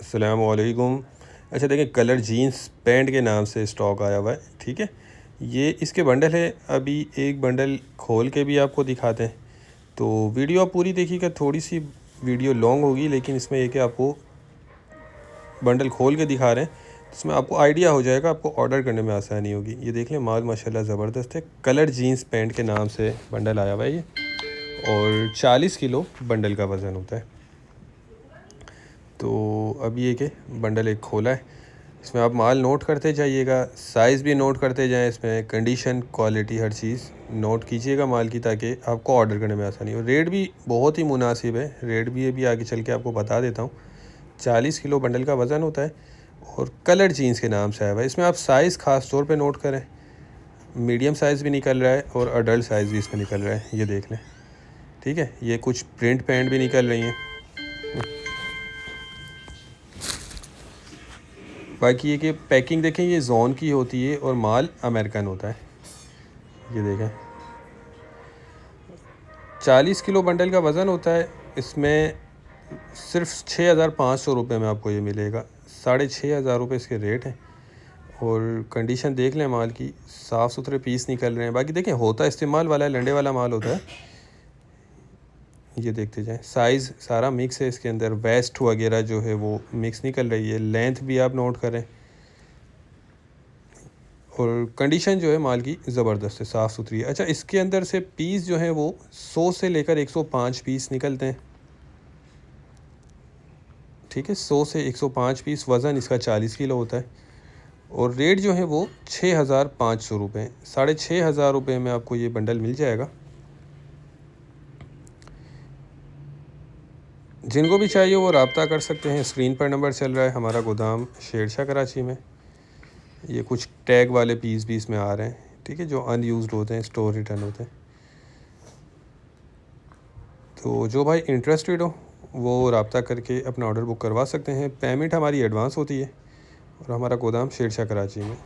अस्सलामुअलैकुम। अच्छा देखिए, कलर जीन्स पैंट के नाम से स्टॉक आया हुआ है, ठीक है। ये इसके बंडल है। अभी एक बंडल खोल के भी आपको दिखाते हैं, तो वीडियो आप पूरी देखिएगा। थोड़ी सी वीडियो लॉन्ग होगी, लेकिन इसमें एक आपको बंडल खोल के दिखा रहे हैं, इसमें आपको आइडिया हो जाएगा, आपको ऑर्डर करने में आसानी होगी। ये देख लें, माल माशाल्लाह ज़बरदस्त है। कलर जीन्स पैंट के नाम से बंडल आया हुआ है ये, और 40 किलो बंडल का वज़न होता है। तो अभी एक है बंडल एक खोला है, इसमें आप माल नोट करते जाइएगा, साइज़ भी नोट करते जाएं, इसमें कंडीशन क्वालिटी हर चीज़ नोट कीजिएगा माल की, ताकि आपको ऑर्डर करने में आसानी हो। रेट भी बहुत ही मुनासिब है, रेट भी अभी आगे चल के आपको बता देता हूँ। 40 किलो बंडल का वज़न होता है, और कलर जीन्स के नाम से आया हुआ है। इसमें आप साइज़ ख़ास तौर पे नोट करें, मीडियम साइज़ भी निकल रहा है और अडल्ट साइज़ भी इसमें निकल रहा है, ये देख लें, ठीक है। ये कुछ प्रिंट पैंट भी निकल रही हैं। बाकी ये कि पैकिंग देखें, ये जोन की होती है और माल अमेरिकन होता है। ये देखें, 40 किलो बंडल का वज़न होता है। इसमें सिर्फ 6,500 रुपये में आपको ये मिलेगा। 6,500 रुपये इसके रेट हैं। और कंडीशन देख लें माल की, साफ़ सुथरे पीस निकल रहे हैं। बाकी देखें, होता इस्तेमाल वाला है, लंडे वाला माल होता है। ये देखते जाएं, साइज़ सारा मिक्स है इसके अंदर, वेस्ट वगैरह जो है वो मिक्स निकल रही है। लेंथ भी आप नोट करें, और कंडीशन जो है माल की ज़बरदस्त है, साफ़ सुथरी है। अच्छा, इसके अंदर से पीस जो हैं वो 100 से लेकर 105 पीस निकलते हैं, ठीक है। 100 से 105 पीस, वज़न इसका 40 किलो होता है। और रेट जो है वो 6,500 रुपये, 6,500 रुपये में आपको ये बंडल मिल जाएगा। जिनको भी चाहिए वो रब्ता कर सकते हैं, स्क्रीन पर नंबर चल रहा है। हमारा गोदाम शेरशाह कराची में। ये कुछ टैग वाले पीस भी इसमें आ रहे हैं, ठीक है, जो अनयूज्ड होते हैं, स्टोर रिटर्न होते हैं। तो जो भाई इंटरेस्टेड हो वो रब्ता करके अपना ऑर्डर बुक करवा सकते हैं। पेमेंट हमारी एडवांस होती है, और हमारा गोदाम शेरशाह कराची में।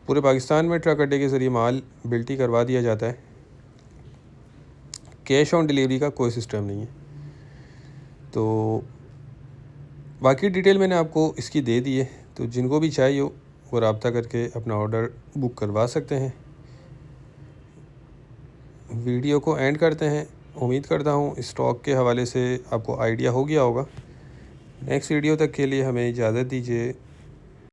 पूरे पाकिस्तान में ट्रक अड्डे के ज़रिए माल बिल्टी करवा दिया जाता है। कैश ऑन डिलीवरी का कोई सिस्टम नहीं है। तो बाकी डिटेल मैंने आपको इसकी दे दी है, तो जिनको भी चाहिए हो वो रब्ता करके अपना ऑर्डर बुक करवा सकते हैं। वीडियो को एंड करते हैं। उम्मीद करता हूँ स्टॉक के हवाले से आपको आइडिया हो गया होगा। नेक्स्ट वीडियो तक के लिए हमें इजाज़त दीजिए।